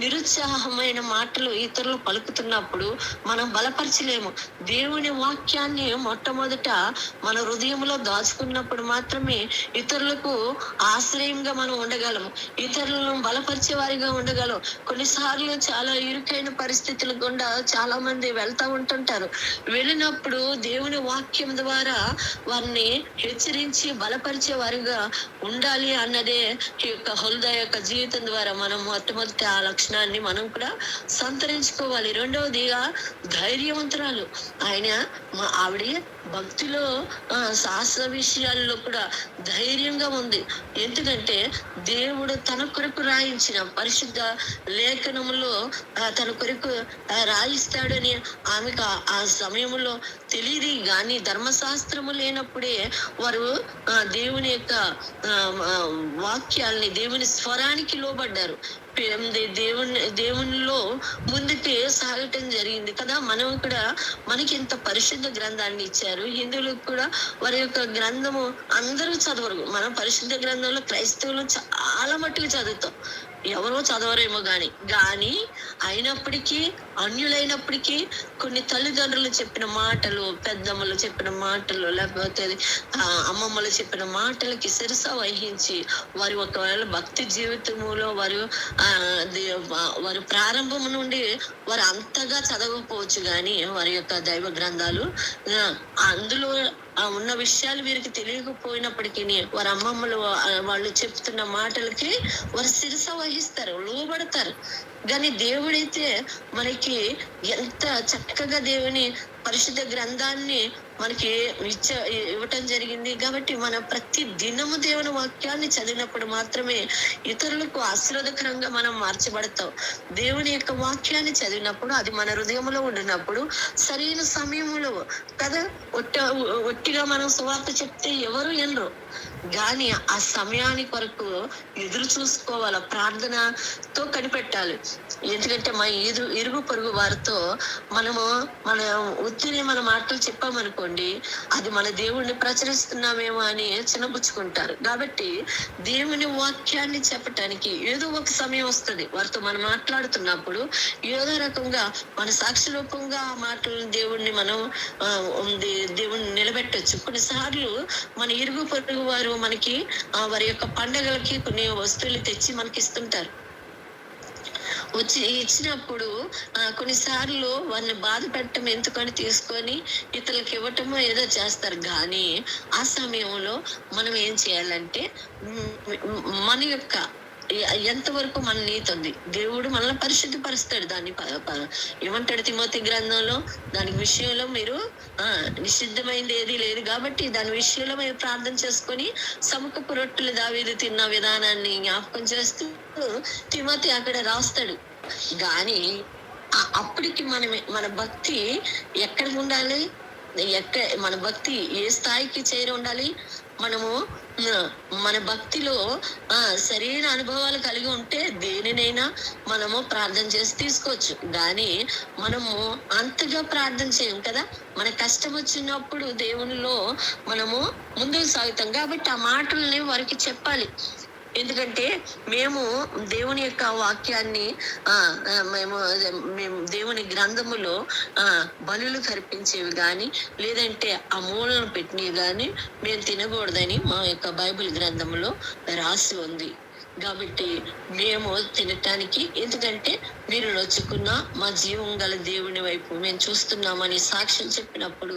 నిరుత్సాహమైన మాటలు ఇతరులు పలుకుతున్నప్పుడు మనం బలపరచలేము. దేవుని వాక్యాన్ని మొట్టమొదట మన హృదయంలో దాచుకున్నప్పుడు మాత్రమే ఇతరులకు ఆశ్రయంగా మనం ఉండగలము, ఇతరులను బలపరిచే వారిగా ఉండగలం. కొన్నిసార్లు చాలా ఇరుకైన పరిస్థితుల గుండా చాలా మంది వెళ్తా ఉంటుంటారు. వెళ్ళినప్పుడు దేవుని వాక్యం ద్వారా వారిని హెచ్చరించి బలపరిచే వారిగా ఉండాలి అన్నదే ఈ యొక్క హుల్దా యొక్క జీవితం ద్వారా మనం మొట్టమొదటి ఆ లక్షణాన్ని మనం కూడా సంతరించుకోవాలి. రెండవదిగా ధైర్యవంతురాలు. ఆవిడ భక్తిలో శాస్త్ర విషయాల్లో కూడా ధైర్యంగా ఉంది. ఎందుకంటే దేవుడు తన కొరకు రాయించిన పరిశుద్ధ లేఖనములో తన కొరకు రాయిస్తాడని ఆమెకు ఆ సమయంలో తెలియదు. కానీ ధర్మశాస్త్రము లేనప్పుడే వారు దేవుని యొక్క వాక్యాల్ని, దేవుని స్వరానికి లోబడ్డారు. దేవునిలో ముందుకు సాగటం జరిగింది కదా. మనం కూడా మనకి ఇంత పరిశుద్ధ గ్రంథాన్ని ఇచ్చారు. హిందువులకు కూడా వారి యొక్క గ్రంథము అందరూ చదవరు. మనం పరిశుద్ధ గ్రంథంలో క్రైస్తవులు చాలా మట్టుకు చదువుతాం, ఎవరో చదవరేమో కానీ అయినప్పటికీ, అన్యులైనప్పటికీ కొన్ని తల్లిదండ్రులు చెప్పిన మాటలు, పెద్దమ్మలు చెప్పిన మాటలు, లేకపోతే అమ్మమ్మలు చెప్పిన మాటలకి శిరస వహించి వారి ఒకవేళ భక్తి జీవితములో వారు ప్రారంభం నుండి వారు అంతగా చదవకపోవచ్చు, కానీ వారి యొక్క దైవ గ్రంథాలు అందులో ఉన్న విషయాలు వీరికి తెలియకపోయినప్పటికీ వారి అమ్మమ్మలు వాళ్ళు చెప్తున్న మాటలకి వారు శిరస వహిస్తారు, లోబడతారు. కానీ దేవుడైతే మనకి ఎంత చక్కగా దేవుని పరిశుద్ధ గ్రంథాన్ని మనకి ఇవ్వటం జరిగింది. కాబట్టి మనం ప్రతి దినము దేవుని వాక్యాన్ని చదివినప్పుడు మాత్రమే ఇతరులకు ఆశీర్వాదకరంగా మనం మార్చబడతాం. దేవుని యొక్క వాక్యాన్ని చదివినప్పుడు అది మన హృదయంలో ఉండినప్పుడు సరైన సమయంలో కదా, ఒట్టిగా మనం సువార్త చెప్తే ఎవరు ఎనరు. కానీ ఆ సమయానికి కొరకు ఎదురు చూసుకోవాలి, ప్రార్థనతో కనిపెట్టాలి. ఎందుకంటే మా ఇరుగు పొరుగు వారితో మన ఒత్తిడి మన మాటలు చెప్పామనుకోండి, అది మన దేవుణ్ణి ప్రచురిస్తున్నామేమో అని చిన్నబుచ్చుకుంటారు. కాబట్టి దేవుని వాక్యాన్ని చెప్పటానికి ఏదో ఒక సమయం వస్తుంది. వారితో మనం మాట్లాడుతున్నప్పుడు ఏదో రకంగా మన సాక్షి రూపంగా ఆ మాటలను దేవుణ్ణి మనం దేవుణ్ణి నిలబెట్టచ్చు. కొన్నిసార్లు మన ఇరుగు పొరుగు వారు మనకి వారి యొక్క పండగలకి కొన్ని వస్తువులు తెచ్చి మనకి ఇస్తుంటారు. ఇచ్చినప్పుడు కొన్నిసార్లు వారిని బాధ పెట్టడం ఎందుకని తీసుకొని ఇతరులకు ఇవ్వటమో ఏదో చేస్తారు. కానీ ఆ సమయంలో మనం ఏం చేయాలంటే మన యొక్క ఎంతవరకు మన నీతి ఉంది, దేవుడు మనల్ని పరిశుద్ధపరుస్తాడు. దాన్ని ఏమంటాడు తిమోతి గ్రంథంలో, దాని విషయంలో మీరు నిషిద్ధమైంది ఏది లేదు కాబట్టి దాని విషయంలో మీరు ప్రార్థన చేసుకొని సముఖపు రొట్టెలు దావీదు తిన్న విధానాన్ని జ్ఞాపకం చేస్తూ తిమోతి అక్కడ రాస్తాడు. కానీ అప్పటికి మన భక్తి ఎక్కడ ఉండాలి, మన భక్తి ఏ స్థాయికి చేరి ఉండాలి? మనము మన భక్తిలో సరైన అనుభవాలు కలిగి ఉంటే దేనినైనా మనము ప్రార్థన చేసి తీసుకోవచ్చు. కానీ మనము అంతగా ప్రార్థన చేయం కదా. మన కష్టం వచ్చినప్పుడు దేవునిలో మనము ముందుకు సాగుతాం. కాబట్టి ఆ మాటల్ని వారికి చెప్పాలి. ఎందుకంటే మేము దేవుని యొక్క వాక్యాన్ని మేము దేవుని గ్రంథములో బలులు కర్పించేవి కానీ లేదంటే ఆ మూలను పెట్టినవి కానీ మేము తినకూడదని మా యొక్క బైబిల్ గ్రంథంలో రాసి ఉంది. కాబట్టి మేము తినటానికి, ఎందుకంటే మీరు నొచ్చుకున్న మా జీవం గల దేవుని వైపు మేము చూస్తున్నామని సాక్ష్యం చెప్పినప్పుడు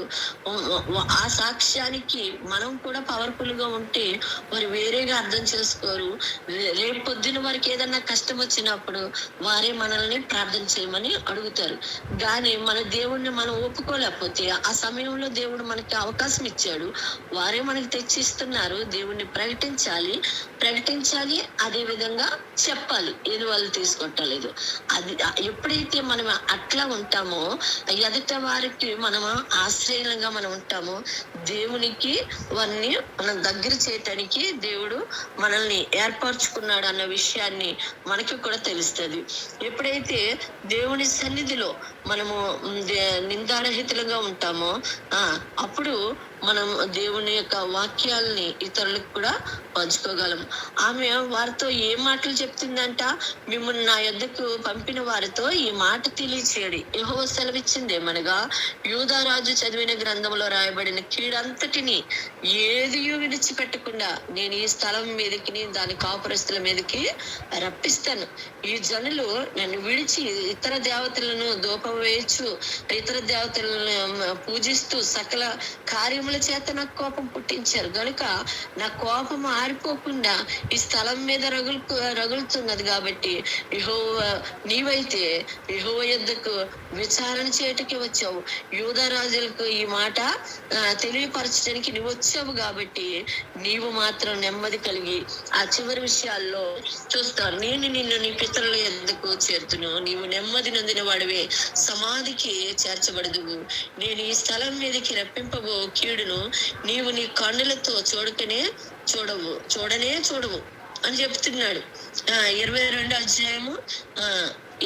ఆ సాక్ష్యానికి మనం కూడా పవర్ఫుల్ గా ఉంటే వారు వేరేగా అర్థం చేసుకోరు. రేపు పొద్దున వారికి ఏదన్నా కష్టం వచ్చినప్పుడు వారే మనల్ని ప్రార్థన చేయమని అడుగుతారు. కానీ మన దేవుణ్ణి మనం ఒప్పుకోలేకపోతే ఆ సమయంలో దేవుడు మనకి అవకాశం ఇచ్చాడు, వారే మనకి తెచ్చిస్తున్నారు. దేవుణ్ణి ప్రకటించాలి, అదే విధంగా చెప్పాలి, ఏది వాళ్ళు తీసుకొట్టలేదు. అది ఎప్పుడైతే మనం అట్లా ఉంటామో ఎదుట వారికి మనము ఆశ్రయంగా మనం ఉంటామో దేవునికి వారిని మనం దగ్గర చేయటానికి దేవుడు మనల్ని ఏర్పరచుకున్నాడు అన్న విషయాన్ని మనకి కూడా తెలుస్తుంది. ఎప్పుడైతే దేవుని సన్నిధిలో మనము నిందారహితులుగా ఉంటామో అప్పుడు మనం దేవుని యొక్క వాక్యాలని ఇతరులకు కూడా పంచుకోగలం. ఆమె వారితో ఏ మాటలు చెప్తుందంట, మిమ్మల్ని నా యొద్దకు పంపిన వారితో ఈ మాట తెలియచేయడి యెహోవా సెలవిచ్చింది ఏమనగా, యూదారాజు చదివిన గ్రంథంలో రాయబడిన కీడంతటిని ఏది విడిచిపెట్టకుండా నేను ఈ స్థలం మీదకి దాని కాపురస్తుల మీదకి రప్పిస్తాను. ఈ జనులు నన్ను విడిచి ఇతర దేవతలను ధూపం వేయచ్చు, ఇతర దేవతలను పూజిస్తూ సకల కార్యముల చేత నాకు కోపం పుట్టించారు గనుక నా కోపం ఆరిపోకుండా ఈ స్థలం మీద రగులుతున్నది. కాబట్టి యెహోవా నీవైతే యెహోవా యొద్దకు విచారణ చేయటానికి వచ్చావు, యూదా రాజులకు ఈ మాట తెలియపరచడానికి నువ్వు వచ్చావు. కాబట్టి నీవు మాత్రం నెమ్మది కలిగి ఆ చివరి విషయాల్లో చూస్తాను. నేను నిన్ను నీ పితరుల యొద్దకు చేర్తును, నీవు నెమ్మది నొందిన వాడివే సమాధికి చేర్చబడదు. నేను ఈ స్థలం మీదకి రప్పింపబో కీడును నీవు నీ కన్నులతో చూడవు అని చెప్తున్నాడు. 22 అధ్యాయము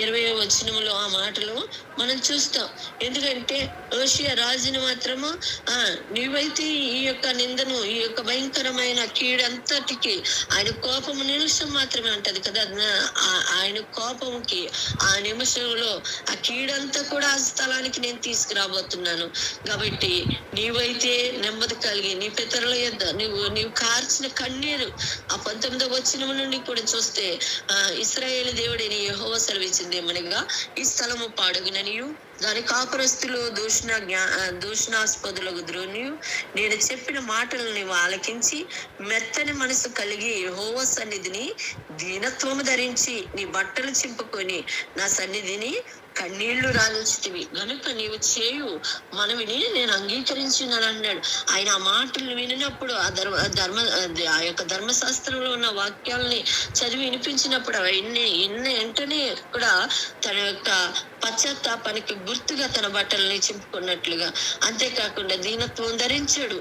20వ వచనములో ఆ మాటలు మనం చూస్తాం. ఎందుకంటే యోషియా రాజుని మాత్రము నీవైతే ఈ యొక్క నిందను, ఈ యొక్క భయంకరమైన కీడంతటికి ఆయన కోపము నిమిషం మాత్రమే ఉంటది కదా, ఆయన కోపంకి ఆ నిమిషంలో ఆ కీడంతా కూడా ఆ స్థలానికి నేను తీసుకురాబోతున్నాను. కాబట్టి నీవైతే నెమ్మది కలిగి నీ పితరుల యొద్ద నీవు కార్చిన కన్నీరు ఆ 19వ వచనం నుండి కూడా చూస్తే ఇశ్రాయేలు దేవుడైన యెహోవా సెలవిచ్చింది ఏమనగా, ఈ స్థలము పాడుగుననియు దాని కాపురస్తులు దూషణాస్పదులకు ద్రోణి, నేను చెప్పిన మాటలు నీవు ఆలకించి మెత్తని మనసు కలిగి యెహోవా సన్నిధిని దీనత్వము ధరించి నీ బట్టలు చింపుకొని నా సన్నిధిని కన్నీళ్లు రాల్చితివి గనుక నీవు చేయు మనవిని నేను అంగీకరించినాను అన్నాడు. ఆయన ఆ మాటలు వినినప్పుడు ఆ యొక్క ధర్మశాస్త్రంలో ఉన్న వాక్యాలని చదివి వినిపించినప్పుడు వెంటనే కూడా తన యొక్క పశ్చాత్తాపానికి గుర్తుగా తన బట్టలని చింపుకున్నట్లుగా, అంతేకాకుండా దీనత్వం ధరించాడు,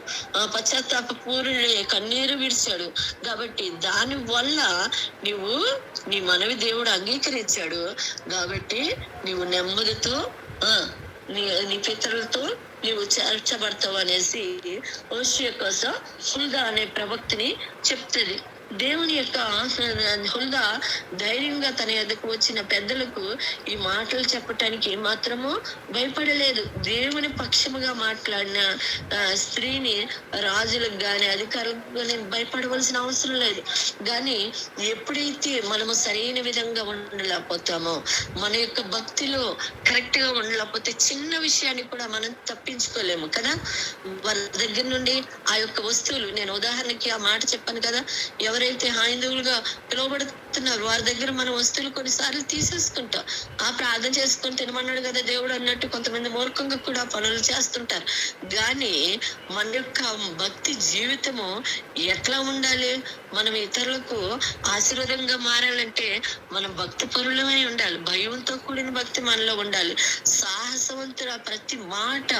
పశ్చాత్తాప పూర్ణుడే కన్నీరు విడిచాడు. కాబట్టి దాని వల్ల నీవు నీ మనవి దేవుడు అంగీకరించాడు. కాబట్టి నీవు నెమ్మదితో నీ పితరులతో నీవు చేర్చబడతావు అనేసి హోషేయ కోసం హుల్దా అనే ప్రవక్తని చెప్తుంది. దేవుని యొక్క హుల్దా ధైర్యంగా తన ఎదుకు వచ్చిన పెద్దలకు ఈ మాటలు చెప్పటానికి మాత్రము భయపడలేదు. దేవుని పక్షముగా మాట్లాడిన స్త్రీని రాజులకు గాని అధికారులకు గాని భయపడవలసిన అవసరం లేదు. కానీ ఎప్పుడైతే మనము సరైన విధంగా ఉండలేకపోతామో, మన యొక్క భక్తిలో కరెక్ట్ గా ఉండలేకపోతే చిన్న విషయాన్ని కూడా మనం తప్పించుకోలేము కదా. వారి దగ్గర నుండి ఆ యొక్క వస్తువులు, నేను ఉదాహరణకి ఆ మాట చెప్పాను కదా, ఎవరైతే హైందవులుగా పిలువబడుతున్నారు వారి దగ్గర మన వస్తువులు కొన్నిసార్లు తీసేసుకుంటాం. ప్రార్థన చేసుకొని తినమన్నాడు కదా దేవుడు అన్నట్టు కొంతమంది మూర్ఖంగా కూడా పనులు చేస్తుంటారు. కానీ మన యొక్క భక్తి జీవితము ఎట్లా ఉండాలి? మనం ఇతరులకు ఆశీర్వాదంగా మారాలంటే మనం భక్తి పరులమై ఉండాలి. భయంతో కూడిన భక్తి మనలో ఉండాలి. సాహసవంతుల ప్రతి మాట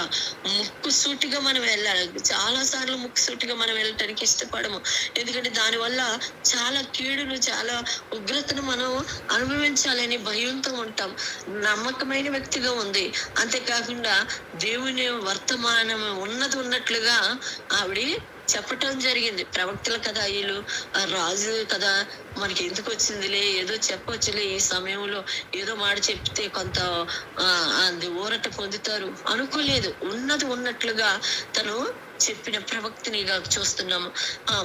ముక్కుసూటిగా మనం వెళ్ళాలి. చాలా సార్లు ముక్కుసూటిగా మనం వెళ్ళటానికి ఇష్టపడము. ఎందుకంటే దానివల్ల చాలా కీడును, చాలా ఉగ్రతను మనం అనుభవించాలని భయంతో ఉంటాం. నమ్మకమైన వ్యక్తిగా ఉంది, అంతేకాకుండా దేవుని వర్తమానం ఉన్నట్లుగా ఆవిడ చెప్పటం జరిగింది. ప్రవక్తల కదా వీళ్ళు, రాజు కదా, మనకి ఎందుకు వచ్చిందిలే, ఏదో చెప్పొచ్చులే, ఈ సమయంలో ఏదో మాట చెప్తే కొంత ఊరట పొందుతారు అనుకోలేదు. ఉన్నట్లుగా తను చెప్పిన ప్రవక్తనిగా చూస్తున్నాము.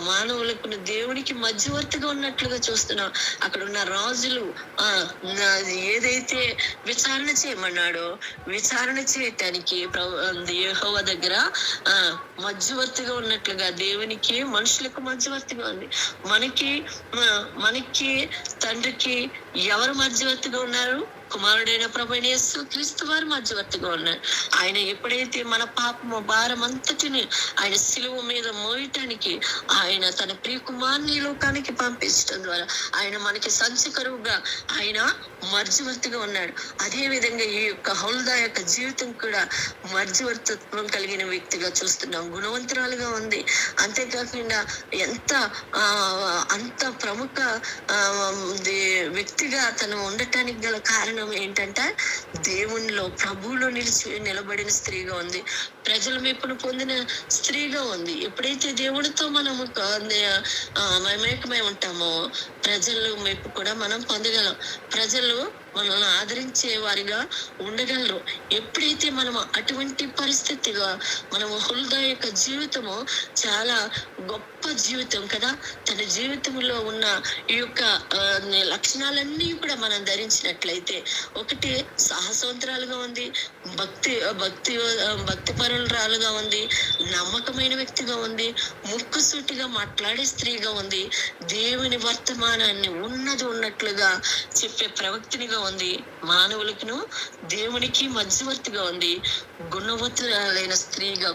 మానవులకు దేవునికి మధ్యవర్తిగా ఉన్నట్లుగా చూస్తున్నాం. అక్కడ ఉన్న రాజులు ఏదైతే విచారణ చేయమన్నాడో విచారణ చేయటానికి యెహోవా దగ్గర మధ్యవర్తిగా ఉన్నట్లుగా, దేవునికి మనుషులకు మధ్యవర్తిగా ఉంది. మనకి తండ్రికి ఎవరు మధ్యవర్తిగా ఉన్నారు? కుమారుడైన ప్రభువైన యేసు క్రీస్తు వారు మధ్యవర్తిగా ఉన్నారు. ఆయన ఎప్పుడైతే మన పాపము భారం అంతటిని ఆయన సిలువ మీద మోయటానికి ఆయన తన ప్రియ కుమారుని లోకానికి పంపించడం ద్వారా ఆయన మనకి సంచకరువుగా ఆయన మధ్యవర్తిగా ఉన్నాడు. అదే విధంగా ఈ యొక్క హుల్దా యొక్క జీవితం కూడా మధ్యవర్తిత్వం కలిగిన వ్యక్తిగా చూస్తున్నాం. గుణవంతురాలుగా ఉంది. అంతేకాకుండా అంత ప్రముఖ వ్యక్తిగా తను ఉండటానికి గల కారణం ఏంటంటే దేవునిలో ప్రభువులో నిలబడిన స్త్రీగా ఉంది. ప్రజల మెప్పును పొందిన స్త్రీగా ఉంది. ఎప్పుడైతే దేవుడితో మనము మమేకమై ఉంటామో ప్రజలు మెప్పు కూడా మనం పొందగలం. ప్రజలు మనల్ని ఆదరించే వారిగా ఉండగలరు. ఎప్పుడైతే మనము అటువంటి పరిస్థితిగా మనము హుల్దా యొక్క జీవితము చాలా గొప్ప జీవితం కదా. తన జీవితంలో ఉన్న ఈ యొక్క లక్షణాలన్నీ కూడా మనం ధరించినట్లయితే, ఒకటి సాహసవంతురాలుగా ఉంది, భక్తి పరురాలుగా ఉంది, నమ్మకమైన వ్యక్తిగా ఉంది, ముక్కుసూటిగా మాట్లాడే స్త్రీగా ఉంది, దేవుని వర్తమానాన్ని ఉన్నట్లుగా చెప్పే ప్రవక్తనిగా ఉంది, మానవులకును దేవునికి మధ్యవర్తిగా ఉంది, గుణవంతురాలైన స్త్రీగా